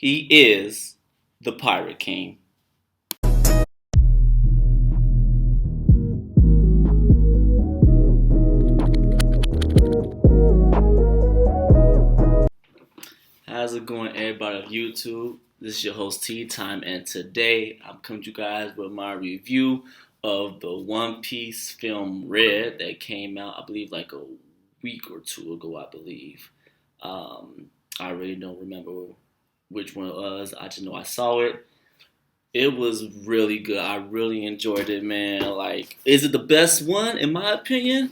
He is the Pirate King. How's it going, everybody of YouTube? This is your host Tea Time, and today I'm coming to you guys with my review of the One Piece film Red that came out, I believe, like a week or two ago. I believe. I really don't remember which one it was. I just know I saw it. It was really good. I really enjoyed it, man. Like, is it the best one in my opinion?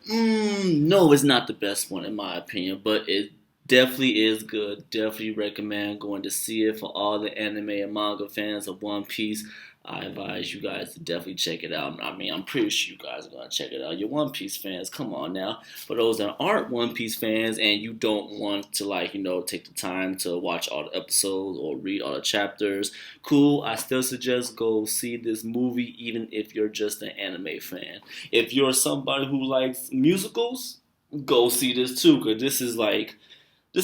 No, it's not the best one in my opinion, but it definitely is good. Definitely recommend going to see it for all the anime and manga fans of One Piece. I advise you guys to definitely check it out. I mean, I'm pretty sure you guys are gonna check it out. You're One Piece fans, come on now. For those that aren't One Piece fans and you don't want to take the time to watch all the episodes or read all the chapters, cool. I still suggest go see this movie even if you're just an anime fan. If you're somebody who likes musicals, go see this too, because this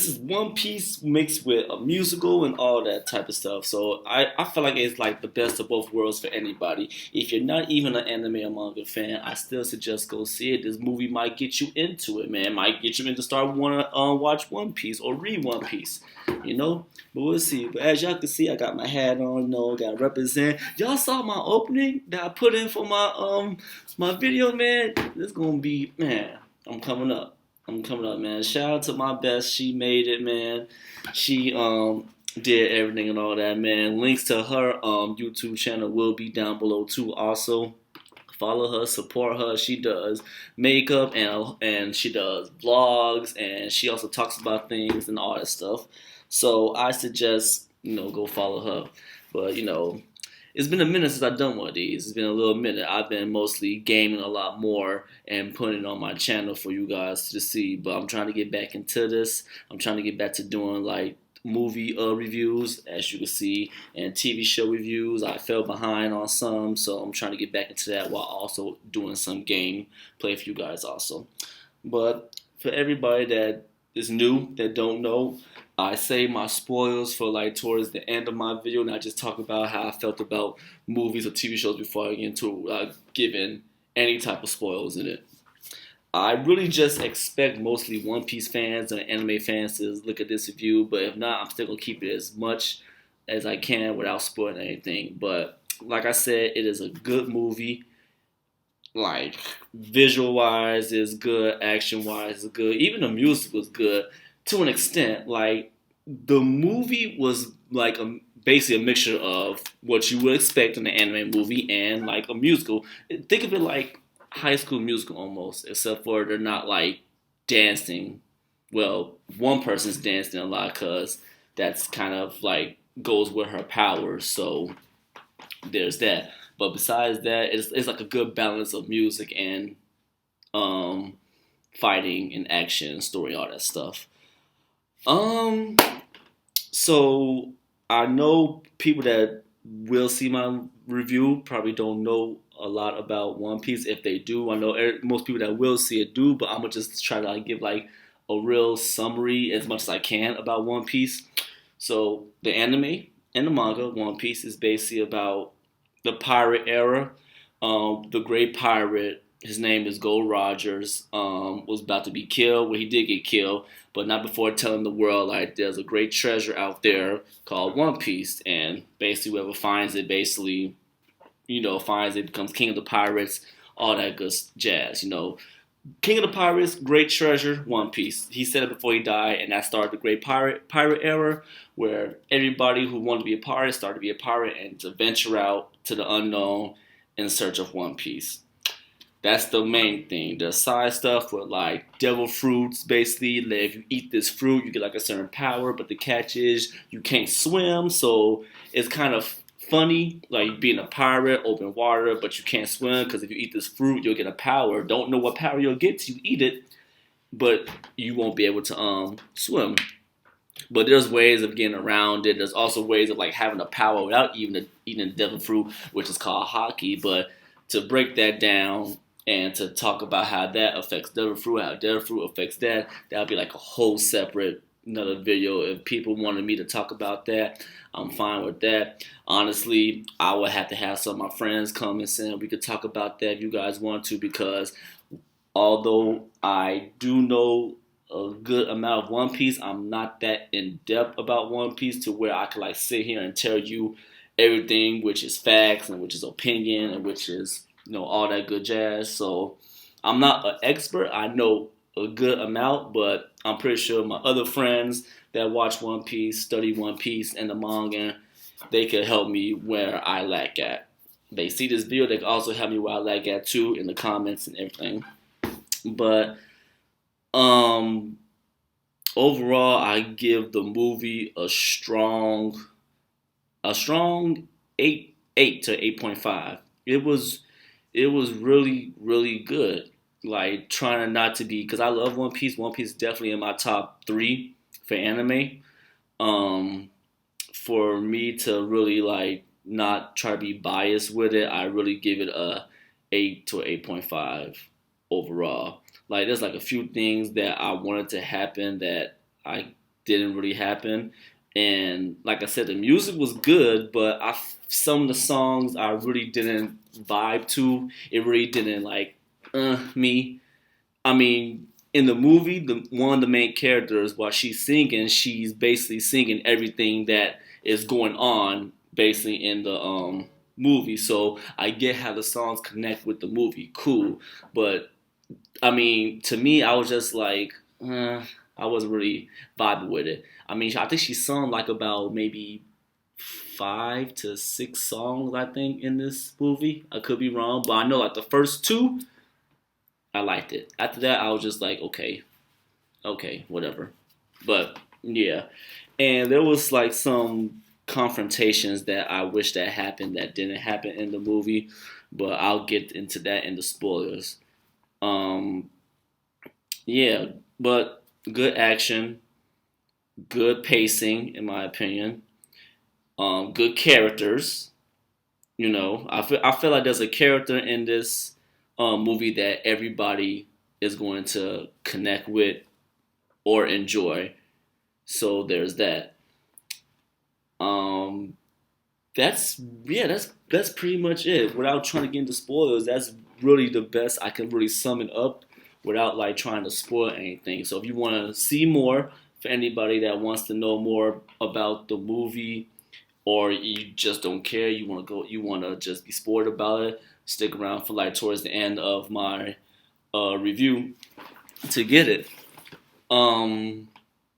is One Piece mixed with a musical and all that type of stuff. So I feel like it's like the best of both worlds for anybody. If you're not even an anime or manga fan, I still suggest go see it. This movie might get you into it, man. Might get you into start want to watch One Piece or read One Piece, you know. But we'll see. But as y'all can see, I got my hat on, got to represent. Y'all saw my opening that I put in for my video, man. This gonna be, man. I'm coming up. Man. Shout out to my best. She made it, man. She did everything and all that, man. Links to her YouTube channel will be down below too. Also, follow her, support her. She does makeup and she does vlogs, and she also talks about things and all that stuff. So I suggest go follow her. But it's been a minute since I've done one of these. It's been a little minute. I've been mostly gaming a lot more and putting it on my channel for you guys to see. But I'm trying to get back into this. I'm trying to get back to doing like movie reviews, as you can see, and TV show reviews. I fell behind on some, so I'm trying to get back into that while also doing some game play for you guys also. But for everybody that is new, that don't know, I say my spoilers for like towards the end of my video, and I just talk about how I felt about movies or TV shows before I get into giving any type of spoilers in it. I really just expect mostly One Piece fans and anime fans to look at this review, but if not, I'm still gonna keep it as much as I can without spoiling anything. But like I said, it is a good movie. Like visual wise is good, action wise is good, even the music was good to an extent. Like the movie was like basically a mixture of what you would expect in an anime movie and like a musical. Think of it like High School Musical almost, except for they're not like dancing. Well, one person's dancing a lot because that's kind of like goes with her powers. So there's that. But besides that, it's like a good balance of music and fighting and action, story, all that stuff. So I know people that will see my review probably don't know a lot about One Piece. If they do, I know most people that will see it do, but I'm gonna just try to give like a real summary as much as I can about One Piece. So the anime and the manga, One Piece, is basically about the pirate era. The great pirate, his name is Gold Rogers, was about to be killed. Well, he did get killed, but not before telling the world like there's a great treasure out there called One Piece, and basically whoever finds it, finds it, becomes king of the pirates, all that good jazz. King of the Pirates, great treasure, One Piece. He said it before he died, and that started the great pirate era, where everybody who wanted to be a pirate started to be a pirate and to venture out to the unknown in search of One Piece. That's the main thing. The side stuff with like devil fruits, basically. Like if you eat this fruit, you get like a certain power, but the catch is you can't swim, so it's kind of funny, like being a pirate, open water, but you can't swim because if you eat this fruit, you'll get a power. Don't know what power you'll get till you eat it, but you won't be able to swim. But there's ways of getting around it. There's also ways of like having a power without even eating the devil fruit, which is called hockey. But to break that down and to talk about how that affects devil fruit, how devil fruit affects that, that'll be like a whole separate another video. If people wanted me to talk about that, I'm fine with that. Honestly, I would have to have some of my friends come and say we could talk about that if you guys want to, because although I do know a good amount of One Piece, I'm not that in depth about One Piece to where I could like sit here and tell you everything, which is facts and which is opinion and which is all that good jazz. So I'm not an expert. I know a good amount, but I'm pretty sure my other friends that watch One Piece, study One Piece and the manga, they could help me where I lack at. They see this video, they can also help me where I lack at too in the comments and everything. But um overall, I give the movie a strong 8 to 8.5. It was really really good. Like trying not to be, because I love One Piece. One Piece is definitely in my top 3 for anime. Um for me to really like not try to be biased with it, I really give it a 8 to 8.5 overall. Like there's like a few things that I wanted to happen that I didn't really happen. And like I said, the music was good, but some of the songs I really didn't vibe to. It really didn't like me. I mean, in the movie, the one of the main characters, while she's singing, she's basically singing everything that is going on basically in the movie. So I get how the songs connect with the movie, cool. But I mean, to me, I was just like, I wasn't really vibing with it. I mean, I think she sung like about maybe 5 to 6 songs, I think, in this movie. I could be wrong, but I know like the first 2, I liked it. After that, I was just like, okay, okay, whatever. But yeah, and there was like some confrontations that I wish that happened that didn't happen in the movie, but I'll get into that in the spoilers. Um, yeah, but good action, good pacing, in my opinion. Good characters. I feel like there's a character in this movie that everybody is going to connect with or enjoy. So there's that. Um, that's yeah, that's pretty much it. Without trying to get into spoilers, that's really the best I can really sum it up without like trying to spoil anything. So if you want to see more, for anybody that wants to know more about the movie, or you just don't care, you want to just be spoiled about it, stick around for like towards the end of my review to get it. Um,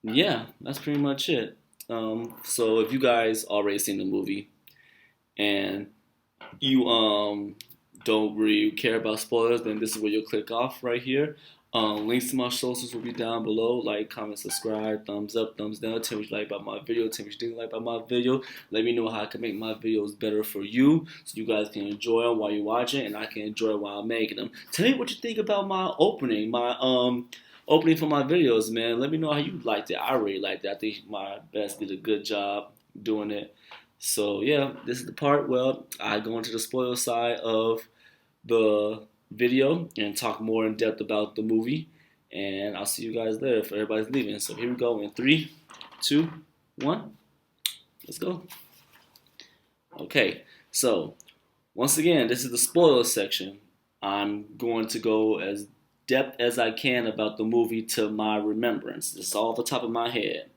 yeah, that's pretty much it. So if you guys already seen the movie and you don't really care about spoilers, then this is where you'll click off right here. Links to my socials will be down below. Like, comment, subscribe, thumbs up, thumbs down. Tell me what you like about my video. Tell me what you didn't like about my video. Let me know how I can make my videos better for you, so you guys can enjoy them while you're watching, and I can enjoy it while I'm making them. Tell me what you think about my opening for my videos, man. Let me know how you liked it. I really liked it. I think my best did a good job doing it. So yeah, this is the part where I go into the spoiler side of the video and talk more in depth about the movie. And I'll see you guys there if everybody's leaving. So here we go in 3, 2, 1. Let's go. Okay, so once again, this is the spoiler section. I'm going to go as depth as I can about the movie to my remembrance. This is all off the top of my head.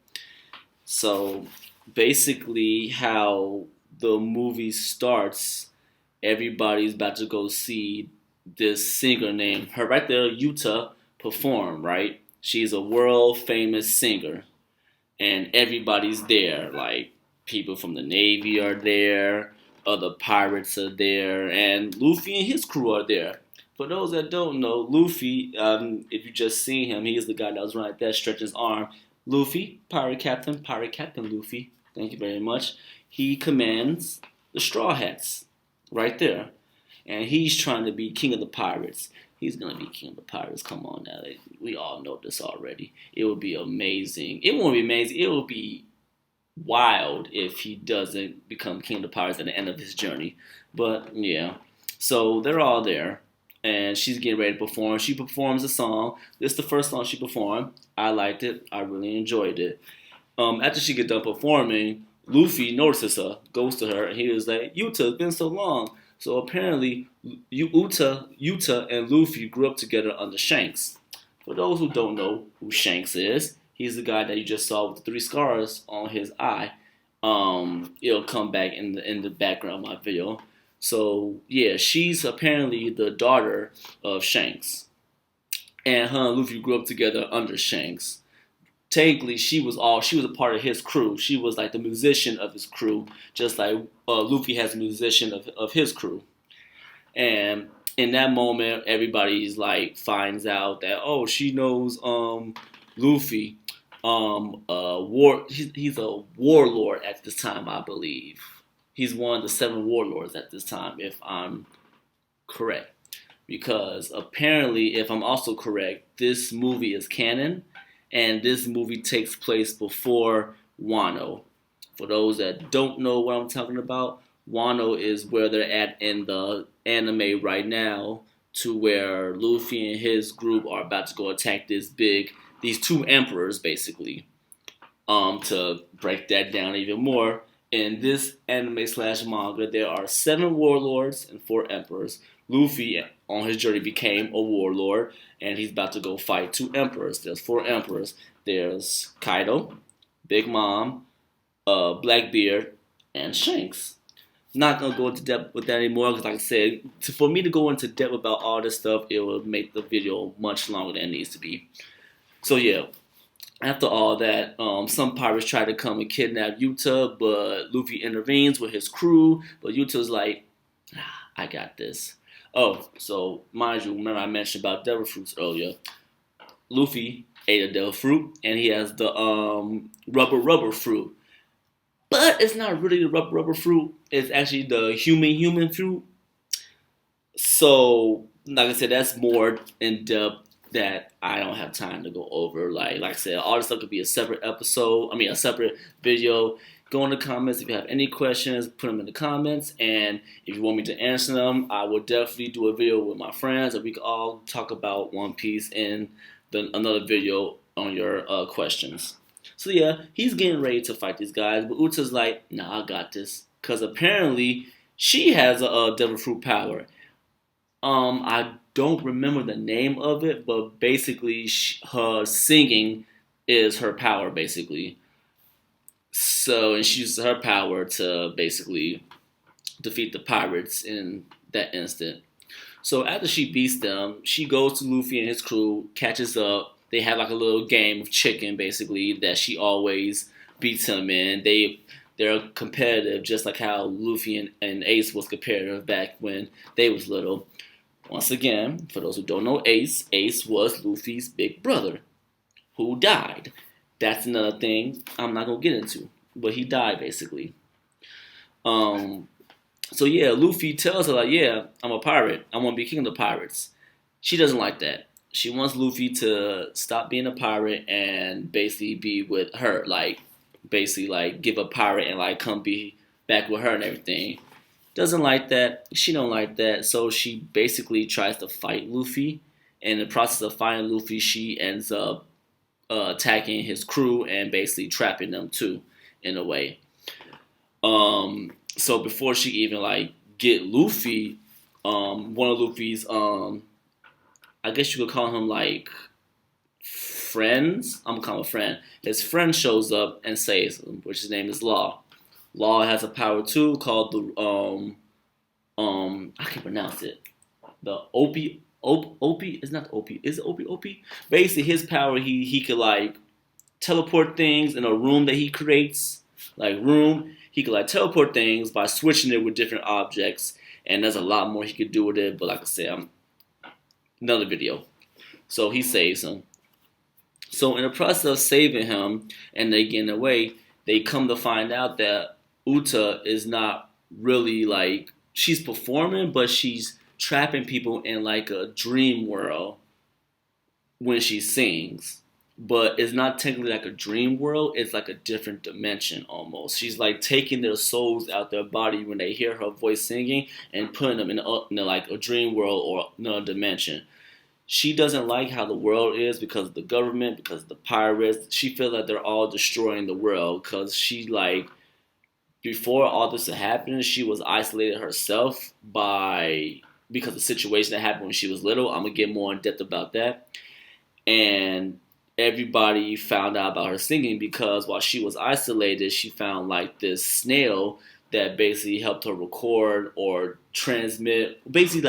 So basically, how the movie starts, everybody's about to go see this singer named her right there, Yuta, perform, right? She's a world famous singer, and everybody's there. Like people from the Navy are there, other pirates are there, and Luffy and his crew are there. For those that don't know, Luffy, if you just seen him, he is the guy that was running like that, stretching his arm. Luffy, Pirate Captain Luffy. Thank you very much. He commands the Straw Hats, right there, and he's trying to be king of the pirates. He's gonna be king of the pirates. Come on now, we all know this already. It would be amazing. It won't be amazing. It will be wild if he doesn't become king of the pirates at the end of his journey. But yeah, so they're all there. and she's getting ready to perform. She performs a song. This is the first song she performed. I liked it. I really enjoyed it. After she get done performing, Luffy notices her, goes to her, and he was like, "Yuta, it's been so long." So apparently, Yuta and Luffy grew up together under Shanks. For those who don't know who Shanks is, he's the guy that you just saw with the 3 scars on his eye. It'll come back in the background of my video. So yeah, she's apparently the daughter of Shanks, and her and Luffy grew up together under Shanks. Technically, she was a part of his crew. She was like the musician of his crew, just like Luffy has a musician of his crew. And in that moment, everybody's like finds out that, oh, she knows Luffy. He's a warlord at this time, I believe. He's one of the 7 warlords at this time, if I'm correct. Because apparently, if I'm also correct, this movie is canon, and this movie takes place before Wano. For those that don't know what I'm talking about, Wano is where they're at in the anime right now, to where Luffy and his group are about to go attack these 2 emperors, basically. To break that down even more, in this anime slash manga, there are 7 warlords and 4 emperors. Luffy, on his journey, became a warlord, and he's about to go fight 2 emperors. There's 4 emperors. There's Kaido, Big Mom, Blackbeard, and Shanks. Not gonna go into depth with that anymore, because like I said, for me to go into depth about all this stuff, it will make the video much longer than it needs to be. So yeah, after all that, some pirates try to come and kidnap Yuta, but Luffy intervenes with his crew. But Yuta's like, I got this. Oh, so mind you, remember I mentioned about devil fruits earlier. Luffy ate a devil fruit, and he has the rubber fruit. But it's not really the rubber fruit. It's actually the human fruit. So, like I said, that's more in depth that I don't have time to go over. Like I said, all this stuff could be a separate episode. I mean, a separate video. Go in the comments if you have any questions. Put them in the comments, and if you want me to answer them, I will definitely do a video with my friends, and we can all talk about One Piece in another video on your questions. So yeah, he's getting ready to fight these guys, but Uta's like, "Nah, I got this," because apparently she has a devil fruit power. I don't remember the name of it, but basically her singing is her power, basically. So, and she uses her power to basically defeat the pirates in that instant. So after she beats them, she goes to Luffy and his crew, catches up. They have like a little game of chicken, basically, that she always beats him in. They're competitive, just like how Luffy and Ace was competitive back when they was little. Once again, for those who don't know Ace, Ace was Luffy's big brother who died. That's another thing I'm not going to get into. But he died, basically. So yeah, Luffy tells her, like, yeah, I'm a pirate. I want to be king of the pirates. She doesn't like that. She wants Luffy to stop being a pirate and basically be with her. Like, basically, like, give a pirate and, like, come be back with her and everything. Doesn't like that. She don't like that. So she basically tries to fight Luffy. In the process of fighting Luffy, she ends up attacking his crew and basically trapping them too, in a way. So before she even like get Luffy, one of Luffy's I guess you could call him like friends. I'm gonna call him a friend. His friend shows up and saves him, which his name is Law. Law has a power too called the I can't pronounce it. The Opie is not Opie. Is it Opie? Basically, his power he could like teleport things in a room that he creates. Like room, he could like teleport things by switching it with different objects, and there's a lot more he could do with it. But like I said, another video. So he saves him. So in the process of saving him and they getting away, they come to find out that Uta is not really like she's performing, but she's trapping people in like a dream world when she sings. but it's not technically like a dream world. It's like a different dimension almost. She's like taking their souls out their body when they hear her voice singing and putting them in like a dream world or another dimension. She doesn't like how the world is because of the government, because of the pirates. She feels like they're all destroying the world because she like before all this had happened, she was isolated herself by because of the situation that happened when she was little. I'm gonna get more in depth about that. And everybody found out about her singing because while she was isolated, she found like this snail that basically helped her record or transmit. Basically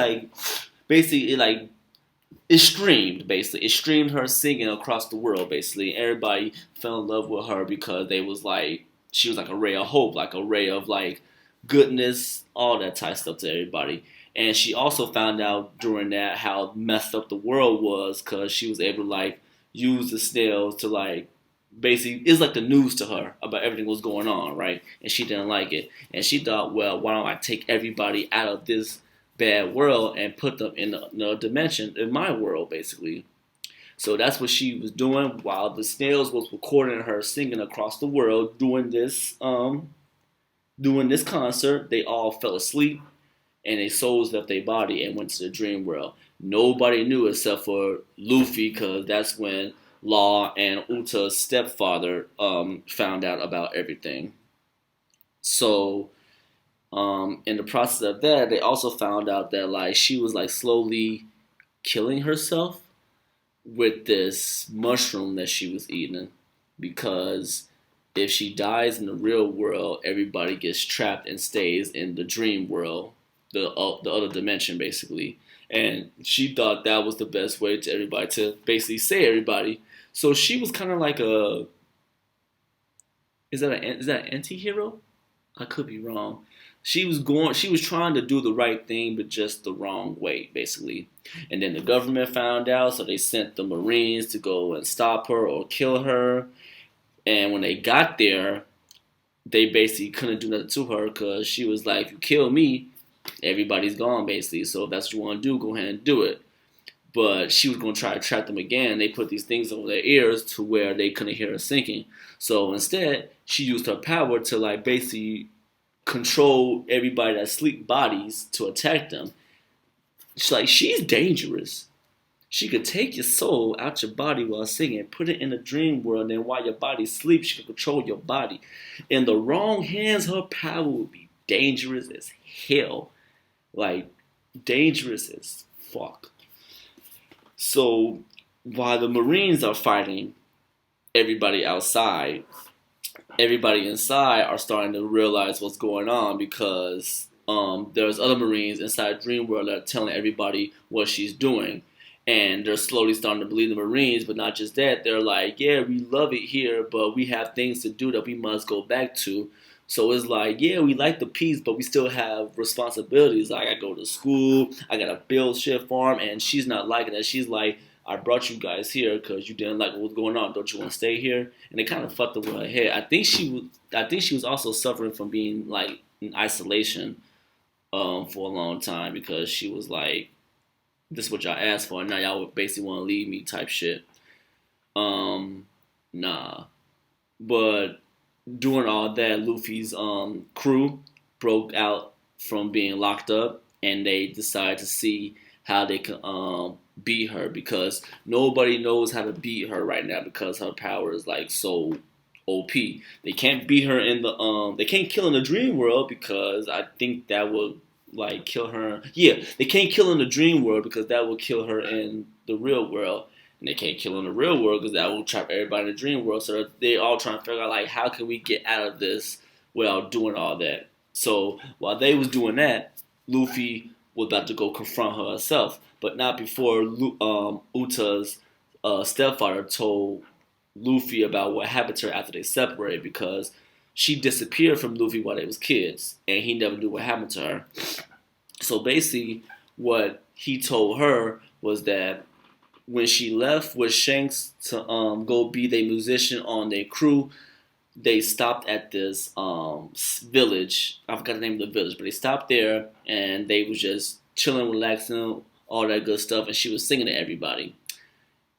it like it streamed basically. It streamed her singing across the world basically. Everybody fell in love with her because they was like she was like a ray of hope, like a ray of like goodness, all that type of stuff to everybody. And she also found out during that how messed up the world was because she was able to like use the snails to like basically it's like the news to her about everything was going on, right? And she didn't like it. And she thought, well, why don't I take everybody out of this bad world and put them in another dimension in my world, basically. So that's what she was doing while the snails was recording her singing across the world, doing this concert. They all fell asleep and their souls left their body and went to the dream world. Nobody knew except for Luffy, because that's when Law and Uta's stepfather found out about everything. So in the process of that, they also found out that like she was like slowly killing herself with this mushroom that she was eating, because if she dies in the real world, everybody gets trapped and stays in the dream world, the other dimension basically. And she thought that was the best way to everybody to basically save everybody. So she was kind of like a is that an anti-hero? I could be wrong. She was trying to do the right thing, but just the wrong way, basically. And then the government found out, so they sent the Marines to go and stop her or kill her. And when they got there, they basically couldn't do nothing to her because she was like, if you kill me, everybody's gone, basically. So if that's what you want to do, go ahead and do it. But she was going to try to trap them again. They put these things over their ears to where they couldn't hear her sinking. So instead, she used her power to like basically control everybody that sleep bodies to attack them. She's dangerous. She could take your soul out your body while singing, put it in a dream world, and then while your body sleeps, she can control your body. In the wrong hands, her power would be dangerous as hell. Like, dangerous as fuck. So, while the Marines are fighting everybody outside, everybody inside are starting to realize what's going on because there's other Marines inside Dreamworld that are telling everybody what she's doing. And they're slowly starting to believe the Marines, but not just that. They're like, yeah, we love it here, but we have things to do that we must go back to. So it's like, yeah, we like the peace, but we still have responsibilities. Like, I go to school, I got to build shit for him, and she's not liking that. She's like, I brought you guys here because you didn't like what was going on. Don't you want to stay here? And it kind of fucked up with her head. I think she was also suffering from being like in isolation for a long time because she was like, this is what y'all asked for, and now y'all basically want to leave me type shit. Nah. But doing all that, Luffy's crew broke out from being locked up, and they decided to see how they could beat her because nobody knows how to beat her right now because her power is like so OP. They can't beat her in the they can't kill in the dream world because I think that would like kill her. Yeah, they can't kill in the dream world because that will kill her in the real world. And they can't kill in the real world because that will trap everybody in the dream world. So they all trying to figure out like how can we get out of this without doing all that. So while they was doing that, Luffy was about to go confront her herself, but not before Uta's stepfather told Luffy about what happened to her after they separated because she disappeared from Luffy while they was kids, and he never knew what happened to her. So basically, what he told her was that when she left with Shanks to go be their musician on their crew, they stopped at this village. I forgot the name of the village, but they stopped there and they was just chilling, relaxing, all that good stuff. And she was singing to everybody.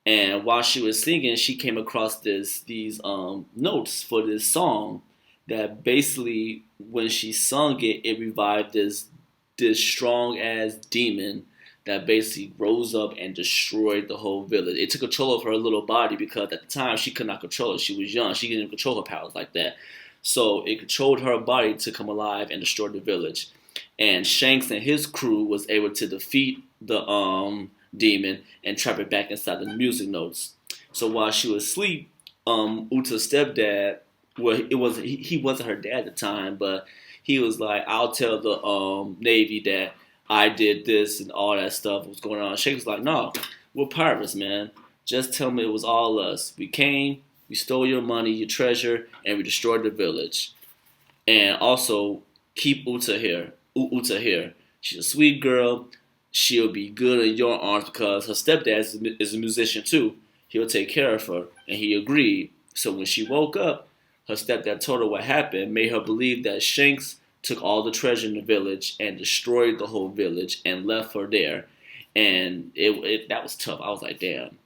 And while she was singing, she came across these notes for this song that basically, when she sung it, it revived this strong ass demon that basically rose up and destroyed the whole village. It took control of her little body because at the time she could not control it. She was young. She didn't control her powers like that. So it controlled her body to come alive and destroy the village. And Shanks and his crew was able to defeat the demon and trap it back inside the music notes. So while she was asleep, Uta's stepdad, well, he wasn't her dad at the time, but he was like, "I'll tell the Navy that I did this and all that stuff was going on." Shanks was like, "No, we're pirates, man. Just tell me it was all us. We came, we stole your money, your treasure, and we destroyed the village. And also keep Uta here. Uta here. She's a sweet girl. She'll be good in your arms because her stepdad is a musician too. He'll take care of her." And he agreed. So when she woke up, her stepdad told her what happened, made her believe that Shanks took all the treasure in the village and destroyed the whole village and left her there. And that was tough. I was like, damn.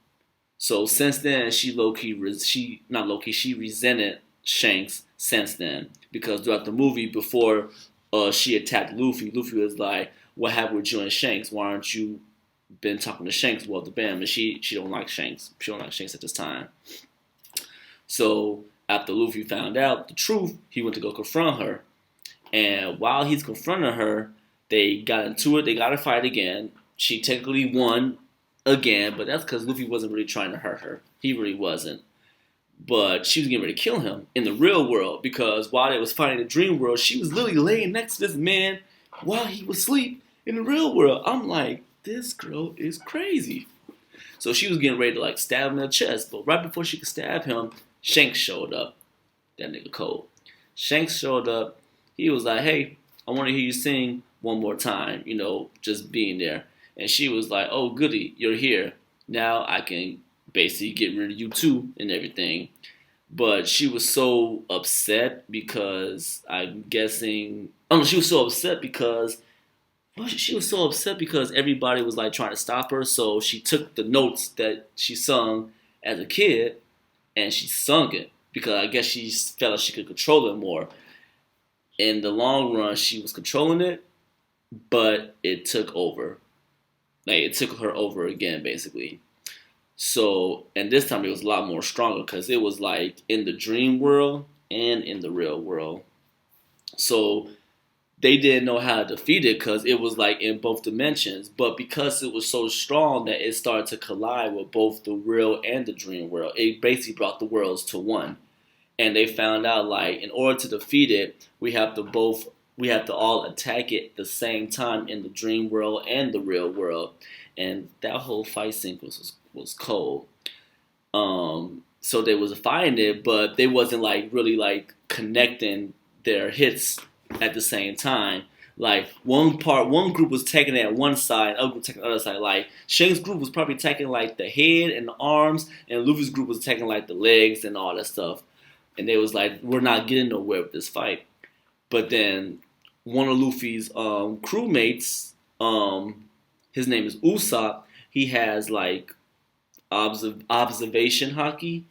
So since then, she resented Shanks since then because throughout the movie, before she attacked Luffy, Luffy was like, "What happened with you and Shanks? Why aren't you been talking to Shanks?" Well, the band, and she don't like Shanks. She don't like Shanks at this time. So after Luffy found out the truth, he went to go confront her. And while he's confronting her, they got into it. They got to fight again. She technically won again, but that's because Luffy wasn't really trying to hurt her. He really wasn't. But she was getting ready to kill him in the real world because while they was fighting in the dream world, she was literally laying next to this man while he was asleep in the real world. I'm like, this girl is crazy. So she was getting ready to like stab him in the chest, but right before she could stab him, Shanks showed up. That nigga cold. Shanks showed up. He was like, "Hey, I want to hear you sing one more time, just being there." And she was like, "Oh, goody, you're here. Now I can basically get rid of you too and everything." But she was so upset because I'm guessing, she was so upset because, well, she was so upset because everybody was like trying to stop her. So she took the notes that she sung as a kid and she sung it because I guess she felt like she could control it more. In the long run, she was controlling it, but it took over. Like, it took her over again, basically. So, and this time it was a lot more stronger because it was like in the dream world and in the real world. So they didn't know how to defeat it because it was like in both dimensions. But because it was so strong that it started to collide with both the real and the dream world, it basically brought the worlds to one. And they found out like in order to defeat it, we have to all attack it at the same time in the dream world and the real world. And that whole fight sequence was cold. So they was fighting it, but they wasn't like really like connecting their hits at the same time. Like one group was taking it at one side, other group taking the other side. Like Shane's group was probably taking like the head and the arms, and Luffy's group was taking like the legs and all that stuff. And they was like, "We're not getting nowhere with this fight." But then one of Luffy's crewmates, his name is Usopp. He has like observation hockey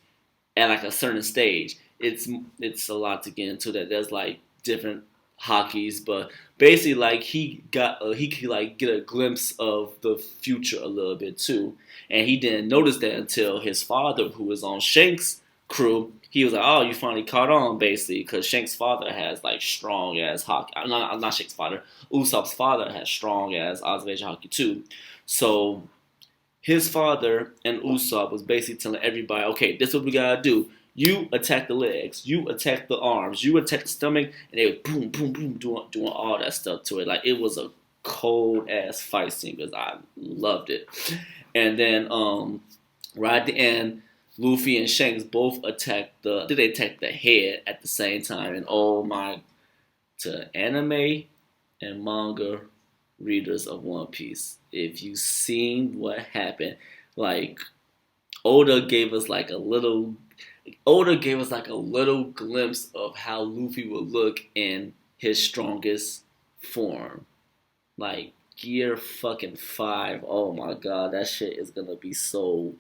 at like a certain stage. It's a lot to get into that. There's like different hockeys, but basically like he could like get a glimpse of the future a little bit too, and he didn't notice that until his father, who was on Shanks' crew, he was like, "Oh, you finally caught on," basically, because Shanks' father has like strong ass hockey. Not Shanks' father. Usopp's father has strong ass observation hockey too. So his father and Usopp was basically telling everybody, "Okay, this is what we gotta do. You attack the legs, you attack the arms, you attack the stomach," and they were boom, boom, boom, doing all that stuff to it. Like it was a cold ass fight scene because I loved it. And then right at the end, Luffy and Shanks both attacked the head at the same time. And oh my, to anime and manga readers of One Piece, if you seen what happened, like Oda gave us like a little glimpse of how Luffy would look in his strongest form. Like Gear fucking 5. Oh my god, that shit is gonna be so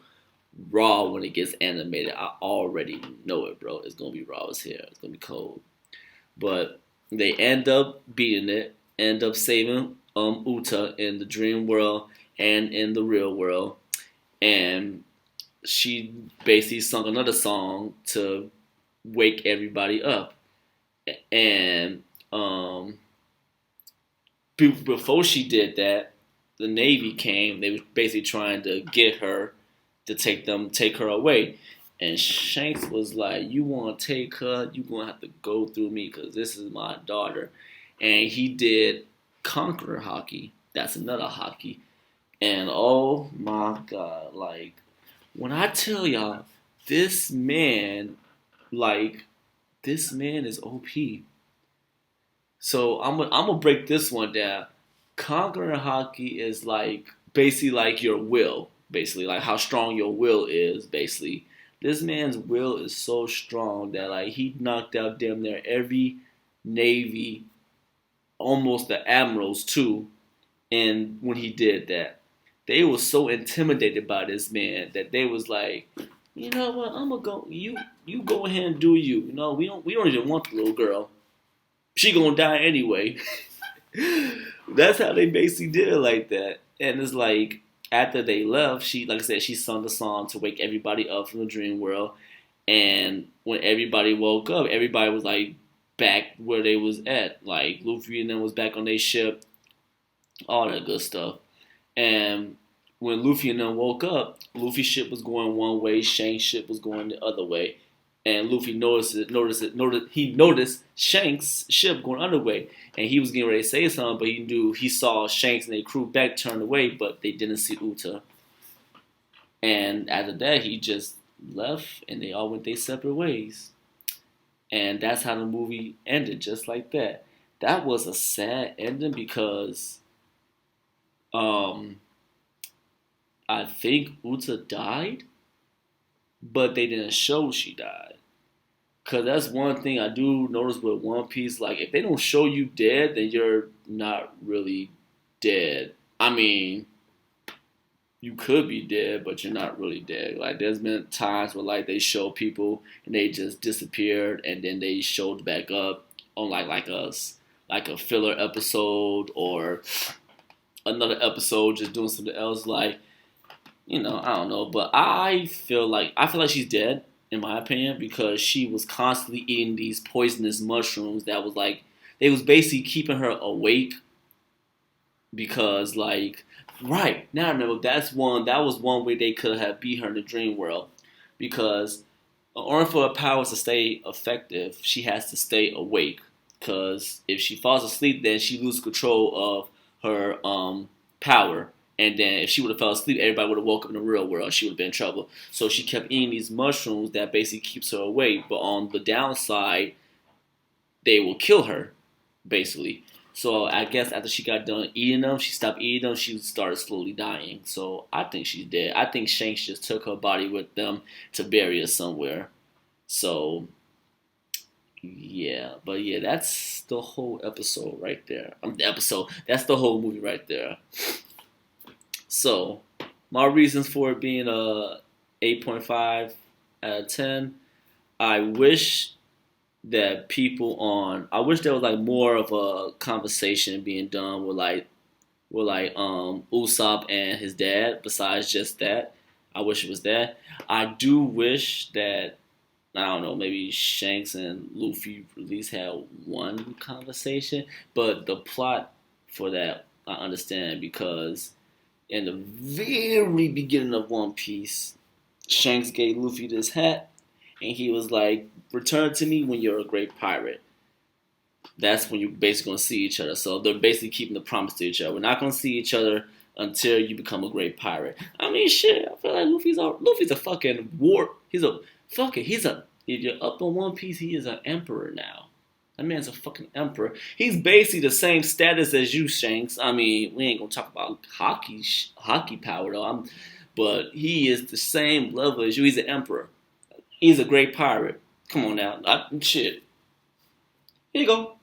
raw when it gets animated. I already know it, bro. It's gonna be raw as hell. It's gonna be cold. But they end up beating it, end up saving Uta in the dream world and in the real world. And she basically sung another song to wake everybody up. And before she did that, the Navy came. They were basically trying to get her to take her away. And Shanks was like, "You want to take her? You gonna have to go through me because this is my daughter." And he did Conqueror hockey. That's another hockey. And oh my god, like when I tell y'all, this man, like this man is OP. So I'm gonna break this one down. Conqueror hockey is like basically like your will, basically like how strong your will is. Basically, this man's will is so strong that like he knocked out damn near every navy, almost the admirals too. And when he did that, they were so intimidated by this man that they was like, you know what, I'm gonna go. You go ahead and do you. You know we don't even want the little girl. She gonna die anyway. That's how they basically did it like that. And it's like after they left, she like I said, she sung the song to wake everybody up from the dream world. And when everybody woke up, everybody was like back where they was at. Like Luffy and them was back on their ship, all that good stuff. And when Luffy and them woke up, Luffy's ship was going one way, Shanks' ship was going the other way. And Luffy he noticed Shanks' ship going underway. And he was getting ready to say something, but he saw Shanks and their crew back turned away, but they didn't see Uta. And after that he just left and they all went their separate ways. And that's how the movie ended, just like that. That was a sad ending because um I think Uta died, but they didn't show she died. Cause that's one thing I do notice with One Piece. Like if they don't show you dead, then you're not really dead. I mean, you could be dead, but you're not really dead. Like there's been times where like they show people and they just disappeared, and then they showed back up on like a filler episode or another episode just doing something else. Like I don't know, but I feel like she's dead in my opinion because she was constantly eating these poisonous mushrooms that was like they was basically keeping her awake because like right now I remember that was one way they could have beat her in the dream world because in order for her powers to stay effective, she has to stay awake because if she falls asleep, then she loses control of her power. And then if she would have fell asleep, everybody would have woke up in the real world. She would have been in trouble. So she kept eating these mushrooms that basically keeps her awake. But on the downside, they will kill her, basically. So I guess after she got done eating them, she stopped eating them. She started slowly dying. So I think she's dead. I think Shanks just took her body with them to bury her somewhere. So yeah, but yeah, that's the whole episode right there. That's the whole movie right there. So, my reasons for it being a 8.5 out of 10, I wish I wish there was like more of a conversation being done with Usopp and his dad besides just that. I wish it was that. I do wish that I don't know, maybe Shanks and Luffy at least had one conversation, but the plot for that I understand because in the very beginning of One Piece, Shanks gave Luffy this hat, and he was like, "Return to me when you're a great pirate." That's when you're basically gonna see each other. So they're basically keeping the promise to each other. We're not gonna see each other until you become a great pirate. I mean, shit. I feel like Luffy's a fucking war. If you're up on One Piece, he is an emperor now. That man's a fucking emperor. He's basically the same status as you, Shanks. I mean, we ain't gonna talk about hockey power though. But he is the same level as you. He's an emperor. He's a great pirate. Come on now, shit. Here you go.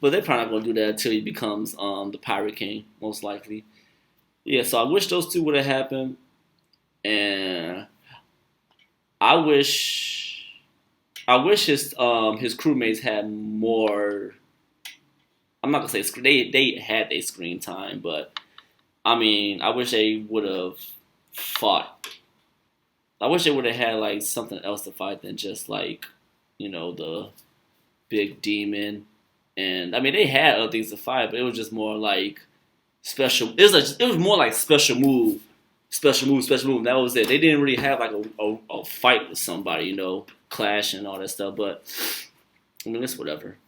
But they're probably not gonna do that until he becomes the Pirate King, most likely. Yeah, so I wish those two would have happened. and I wish his crewmates had more. I'm not gonna say they had a screen time, but I mean I wish they would have fought. I wish they would have had like something else to fight than just like the big demon. And I mean they had other things to fight, but it was just more like special. It was more like special move, special move, special move. That was it. They didn't really have like a fight with somebody, clash and all that stuff. But I mean it's whatever.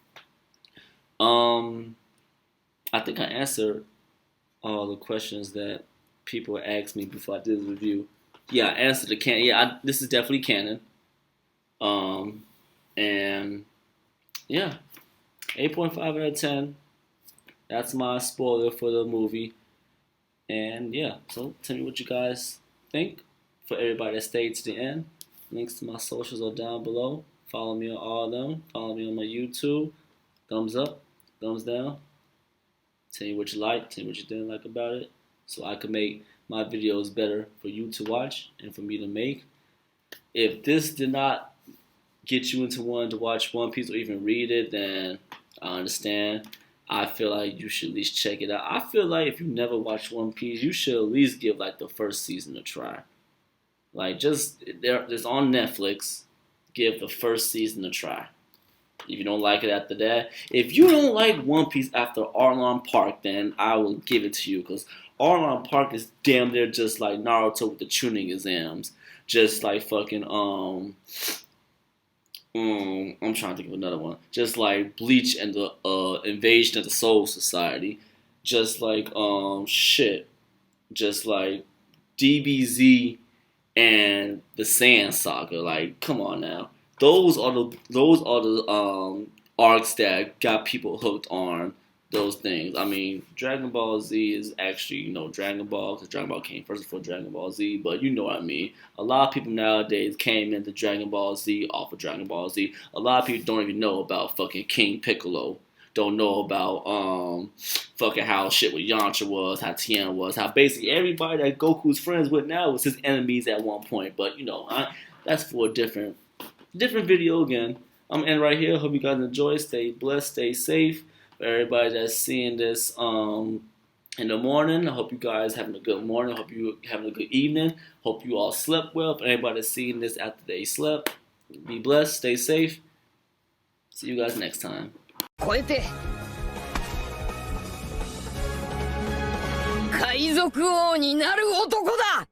I think I answered all the questions that people asked me before I did the review. Yeah, I answered the canon. Yeah, this is definitely canon. And yeah, 8.5 out of 10. That's my spoiler for the movie. And yeah, so tell me what you guys think. For everybody that stayed to the end, links to my socials are down below. Follow me on all of them. Follow me on my YouTube. Thumbs up, thumbs down. Tell me what you liked, tell me what you didn't like about it, so I can make my videos better for you to watch and for me to make. If this did not get you into wanting to watch One Piece or even read it, then I understand. I feel like you should at least check it out. I feel like if you never watched One Piece, you should at least give like the first season a try. Like just it's on Netflix. Give the first season a try. If you don't like it after that, if you don't like One Piece after Arlong Park, then I will give it to you, because Arlong Park is damn near just like Naruto with the tuning exams, just like fucking I'm trying to think of another one, just like Bleach and the Invasion of the Soul Society, just like just like DBZ and the Sand Saga. Like, come on now. Those are the arcs that got people hooked on those things. I mean, Dragon Ball Z is actually Dragon Ball, because Dragon Ball came first before Dragon Ball Z. But you know what I mean. A lot of people nowadays came into Dragon Ball Z off of Dragon Ball Z. A lot of people don't even know about fucking King Piccolo. Don't know about fucking how shit with Yamcha was, how Tien was, how basically everybody that Goku's friends with now was his enemies at one point. But that's for a different video again. I'm gonna end right here. Hope you guys enjoy. Stay blessed. Stay safe. For everybody that's seeing this in the morning, I hope you guys having a good morning. I hope you having a good evening. Hope you all slept well. For anybody that's seeing this after they slept, be blessed. Stay safe. See you guys next time. 超えて海賊王になる男だ